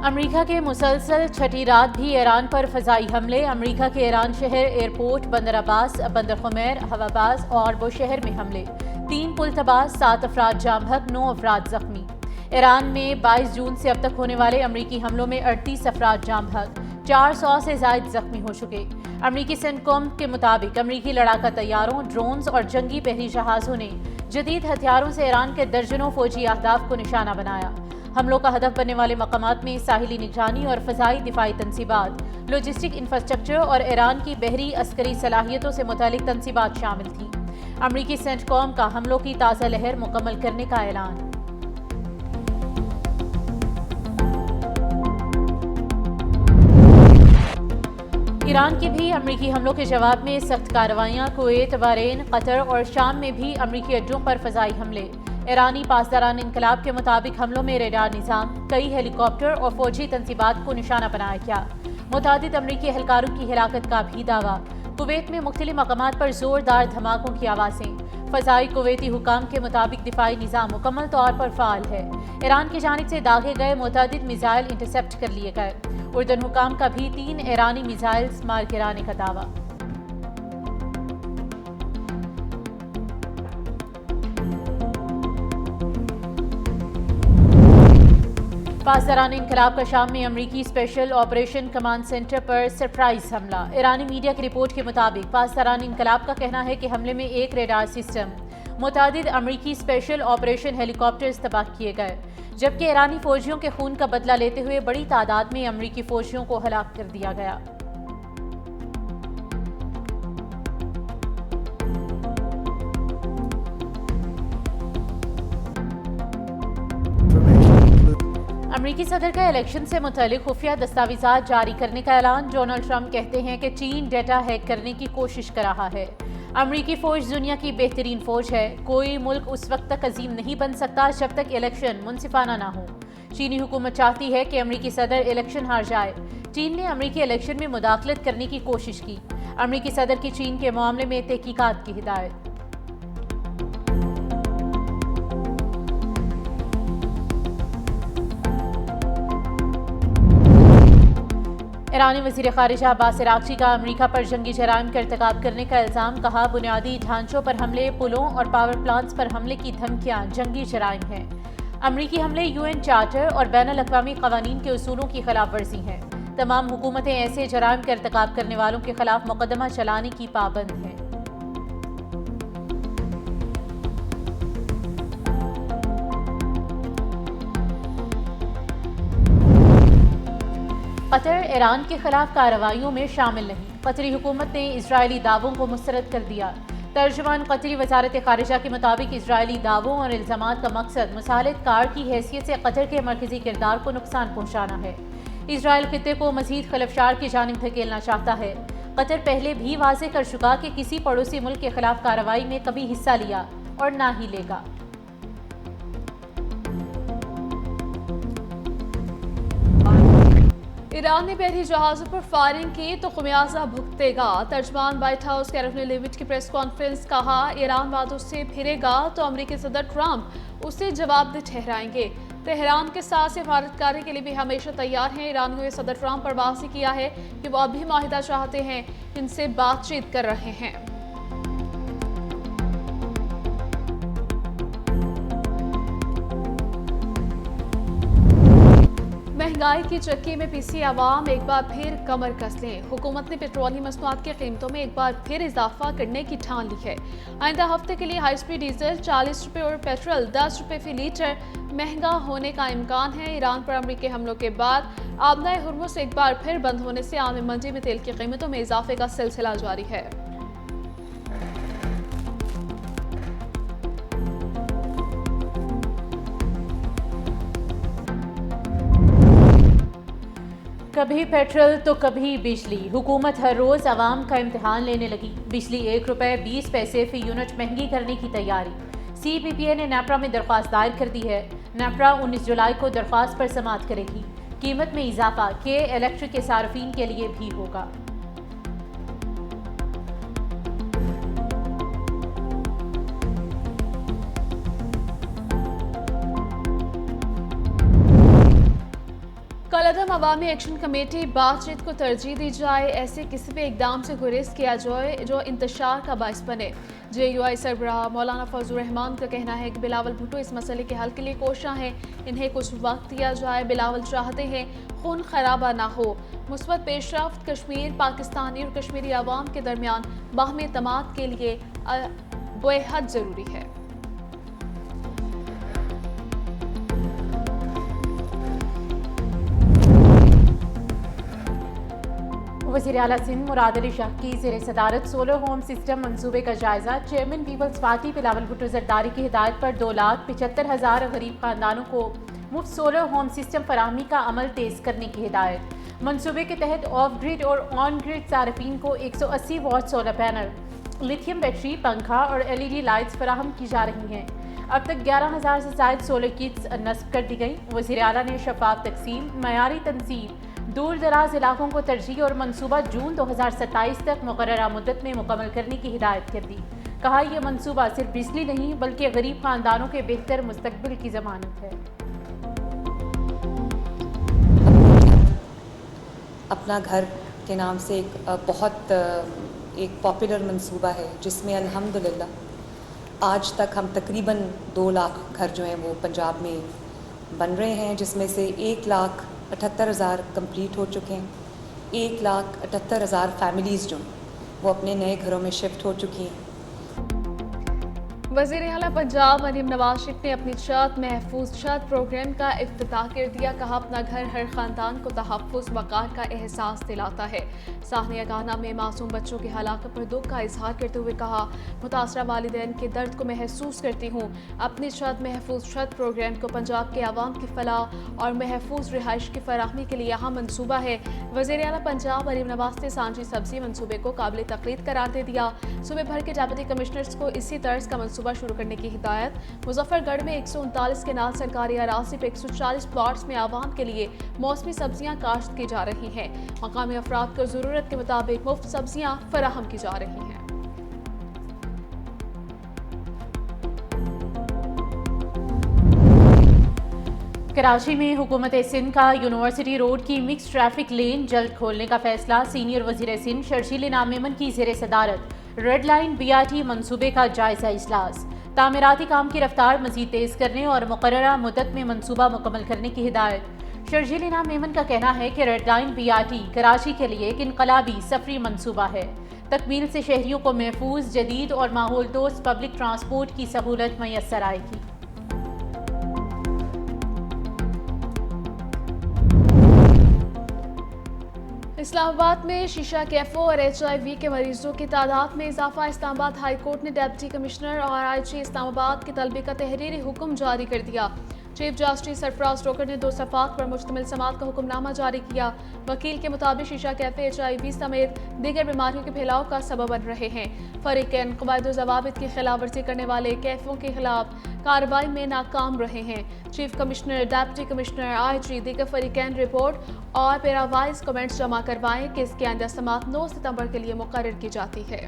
America के मुसलसल छठी रात भी ईरान पर फ़ज़ाई हमले। अमेरिका के ईरान शहर एयरपोर्ट, बंदर अब्बास, बंदर खुमैर, हवाबाज और बुशहर में हमले। 3 पुल तबाह, 7 अफराद जाम बहक, 9 अफराद जख्मी। ईरान में 22 जून से अब तक होने वाले अमरीकी हमलों में 38 अफराद जाम बहक, 400 से ज़ायद जख्मी हो चुके। अमरीकी सेंटकॉम के मुताबिक अमरीकी लड़ाका तैयारों, ड्रोन्स और जंगी बहरी जहाज़ों ने जदीद हथियारों से ईरान के दर्जनों फौजी अहदाफ को निशाना बनाया। हमलों का हदफ बनने वाले मकामात में साहिली निगरानी और फ़ज़ाई दिफाई तनसीबात, लॉजिस्टिक इंफ्रास्ट्रक्चर और ईरान की बहरी अस्करी सलाहियतों से मुतालिक तनसीबात शामिल थी। अमरीकी सेंटकॉम का हमलों की ताज़ा लहर मुकम्मल करने का ऐलान। ईरान की भी अमरीकी हमलों के जवाब में सख्त कार्रवाइयाँ। कुवैत, बहरीन, कतर और शाम में भी अमरीकी अड्डों पर फ़ज़ाई हमले। ईरानी पासदारान इनकलाब के मुताबिक हमलों में रेडार निज़ाम, कई हेलीकॉप्टर और फौजी तनसीबात को निशाना बनाया गया। मुतादिद अमरीकी एहलकारों की हिलाकत का भी दावा। कुवैत में मुख्तलिफ मकामात पर जोरदार धमाकों की आवाज़ें। फ़ज़ाई कुवैती हुकाम के मुताबिक दिफाई निज़ाम मुकम्मल तौर पर फ़ाल है। ईरान की जानिब से दागे गए मुतादिद मिसाइल इंटरसेप्ट कर लिए गए। उर्दन हुकाम का भी 3 ईरानी मिसाइल्स मार गिराने का दावा। पासदारान इनकलाब का शाम में अमरीकी स्पेशल ऑपरेशन कमांड सेंटर पर सरप्राइज हमला। ईरानी मीडिया की रिपोर्ट के मुताबिक पासदारान इनकलाब का कहना है कि हमले में एक रेडार सिस्टम, मुतादिद अमरीकी स्पेशल ऑपरेशन हेलीकॉप्टर्स तबाह किए गए, जबकि ईरानी फौजियों के खून का बदला लेते हुए बड़ी तादाद में अमरीकी फौजियों को हलाक कर दिया गया। अमरीकी सदर का इलेक्शन से मुतल्लिक खुफिया दस्तावेज़ात जारी करने का ऐलान। डोनाल्ड ट्रंप कहते हैं कि चीन डेटा हैक करने की कोशिश कर रहा है। अमरीकी फ़ौज दुनिया की बेहतरीन फ़ौज है। कोई मुल्क उस वक्त तक अजीम नहीं बन सकता जब तक इलेक्शन मुनसिफाना ना हो। चीनी हुकूमत चाहती है कि अमरीकी सदर इलेक्शन हार जाए। चीन ने अमरीकी इलेक्शन में मुदाखलत करने की कोशिश की। अमरीकी सदर की चीन के मामले में तहकीकात की हिदायत। ईरानी वज़ीर ख़ारिजा अब्बास अराग़ची का अमरीका पर जंगी जराइम का इर्तिकाब करने का इल्ज़ाम। कहा, बुनियादी ढांचों पर हमले, पुलों और पावर प्लांट्स पर हमले की धमकियाँ जंगी जराइम हैं। अमरीकी हमले यूएन चार्टर और बैनुल-अक़वामी क़वानीन के उसूलों की खिलाफ वर्जी हैं। तमाम हुकूमतें ऐसे जराइम का इर्तिकाब करने वालों के खिलाफ मुकदमा चलाने की पाबंद हैं। कतर ईरान के खिलाफ कार्रवाइयों में शामिल नहीं। कतरी हुकूमत ने इजरायली दावों को मुस्तरद कर दिया। तर्जुमान कतरी वजारत खारिजा के मुताबिक इजरायली दावों और इल्ज़ामात का मकसद मुसालिदकार की हैसियत से कतर के मरकजी किरदार को नुकसान पहुँचाना है। इजरायल खित्ते को मज़ीद खलफशार की जानिब धकेलना चाहता है। कतर पहले भी वाज़े कर चुका कि किसी पड़ोसी मुल्क के खिलाफ कार्रवाई में कभी हिस्सा लिया और ना ही लेगा। ईरान ने बहरी जहाज़ों पर फायरिंग की तो खमियाजा भुगतेगा। तर्जमान व्हाइट हाउस कैरोलिन लेविट की प्रेस कॉन्फ्रेंस। कहा, ईरान वादों से फिरेगा तो अमरीकी सदर ट्रंप उसे जवाबदेह ठहराएंगे। तेहरान के साथ सिफारतकारी के लिए भी हमेशा तैयार हैं। ईरान ने सदर ट्रंप पर वाज़ेह किया है कि वो अभी माहिदा चाहते हैं, इनसे बातचीत कर रहे हैं। महंगाई की चक्की में पिसी आवाम एक बार फिर कमर कस लें। हुकूमत ने पेट्रोलियम मसनूआत की कीमतों में एक बार फिर इजाफा करने की ठान ली है। आइंदा हफ्ते के लिए हाई स्पीड डीजल 40 रुपये और पेट्रोल 10 रुपये फी लीटर महंगा होने का इम्कान है। ईरान पर अमरीकी हमलों के बाद आबनाए हुर्मुज़ एक बार फिर बंद होने से आम मंडी में तेल की कीमतों में इजाफे का सिलसिला जारी है। कभी पेट्रोल तो कभी बिजली। हुकूमत हर रोज़ आवाम का इम्तिहान लेने लगी। बिजली 1 रुपये 20 पैसे फी यूनिट महंगी करने की तैयारी। CPPA ने नेपरा में दरख्वास्त दायर कर दी है। नेपरा 19 जुलाई को दरख्वास्त पर समाअत करेगी। कीमत में इजाफा के इलेक्ट्रिक के सार्फिन के लिए भी होगा। कलअदम अवामी एक्शन कमेटी बातचीत को तरजीह दी जाए, ऐसे किसी भी इकदाम से गुरेज किया जाए जो इंतशार का बायस बने। JUI सरबराह मौलाना फजल रहमान का कहना है कि बिलावल भुट्टो इस मसले के हल के लिए कोशा हैं, इन्हें कुछ वक्त दिया जाए। बिलावल चाहते हैं खून खराबा ना हो। मुस्बत पेशरफ्त कश्मीर, पाकिस्तानी और कश्मीरी अवाम के दरमियान बाहमी एतमाद के लिए बेहद ज़रूरी है। वज़ीर आला सिंध मुराद अली शाह की ज़ेर सदारत सोलर होम सिस्टम मंसूबे का जायजा। Chairman People's Party Bilawal Bhutto Zardari की हिदायत पर 2,75,000 गरीब खानदानों को मुफ्त सोलर होम सिस्टम फराहमी का अमल तेज करने की हिदायत। मंसूबे के तहत ऑफ ग्रिड और ऑन ग्रिड सार्फिन को 180 watt solar panel, lithium battery, पंखा और LED लाइट्स फराहम की जा रही हैं। अब तक 11,000 से ज़ायद सोलर किट्स नस्ब कर दी गई। वज़ीर आला ने शफाफ तकसीम, मयारी तनसीब, दूर दराज इलाकों को तरजीह और मनसूबा जून 2027 तक मुकर्ररा मुद्दत में मुकम्मल करने की हिदायत कर दी। कहा, यह मनसूबा सिर्फ बिजली नहीं बल्कि गरीब खानदानों के बेहतर मुस्तकबिल की जमानत है। अपना घर के नाम से एक पॉपुलर मंसूबा है, जिसमें अल्हम्दुलिल्लाह आज तक हम तकरीबन 2 लाख घर जो हैं वो पंजाब में बन रहे हैं, जिसमें से 1,78,000 कंप्लीट हो चुके हैं। 1,78,000 फैमिलीज़ जो वो अपने नए घरों में शिफ्ट हो चुकी हैं। वज़ीर आला पंजाब मरीम नवाज शरीफ ने अपनी छत महफूज छत प्रोग्राम का इफ्तिताह कर दिया। कहा, अपना घर हर ख़ानदान को तहफ़्फ़ुज़ वक़ार का एहसास दिलाता है। साहनिया गाना में मासूम बच्चों की हलाकत पर दुख का इजहार करते हुए कहा, मुतासरा वालिदैन के दर्द को महसूस करती हूँ। अपनी छत महफूज छत प्रोग्राम को पंजाब के आवाम की फलाह और महफूज रिहाइश की फराहमी के लिए यहाँ मनसूबा है। वज़ीर आला पंजाब मरीम नवाज ने सांझी सब्जी मनसूबे को काबिल तक़लीद करार दे दिया। सूबे भर के डिप्टी कमिश्नर्स को इसी तर्ज का मनसूबा शुरू करने की हिदायत। मुजफ्फरगढ़ में 139 के नाल सरकारी अराज़ी पर 140 प्लॉट्स में आवाम के लिए मौसमी सब्जियां काश्त की जा रही हैं। मकामी अफराद को ज़रूरत के मुताबिक मुफ्त सब्जियां फराहम की जा रही हैं। कराची में हुकूमत सिंध का यूनिवर्सिटी रोड की मिक्स ट्रैफिक लेन जल्द खोलने का फैसला। सीनियर वज़ीर सिंध शर्जील इनाम मेमन की ज़ेर सदारत रेड लाइन BRT मंसूबे का जायजा इजलास। तामीराती काम की रफ्तार मज़ीद तेज़ करने और मुकर्ररा मुद्दत में मंसूबा मुकम्मल करने की हिदायत। शर्जील इनाम मेमन का कहना है कि रेड लाइन BRT कराची के लिए एक इनकलाबी सफरी मंसूबा है। तकमील से शहरियों को महफूज, जदीद और माहौल दोस्त पब्लिक ट्रांसपोर्ट की सहूलत मैसर आएगी। इस्लामाबाद में शीशा कैफो और HIV के मरीजों की तादाद में इजाफा। इस्लामाबाद हाई कोर्ट ने डिप्टी कमिश्नर और IG इस्लामाबाद के तलबे का तहरीरी हुक्म जारी कर दिया। चीफ जस्टिस सरफराज रोकर ने 2 सफ़ात पर मुश्तमिल समात का हुक्मनामा जारी किया। वकील के मुताबिक शीशा कैफे HIV समेत दीगर बीमारियों के फैलाव का सबब बन रहे हैं। फरीकैन क़वाइद-ओ-ज़वाबित की खिलाफवर्जी करने वाले कैफों के खिलाफ कार्रवाई में नाकाम रहे हैं। Chief commissioner, deputy commissioner, IG दीगर फरीकैन रिपोर्ट और पैरावाइज कमेंट्स जमा करवाएं कि इसके अंदर समात 9 सितंबर के लिए मुकर्रर की जाती है।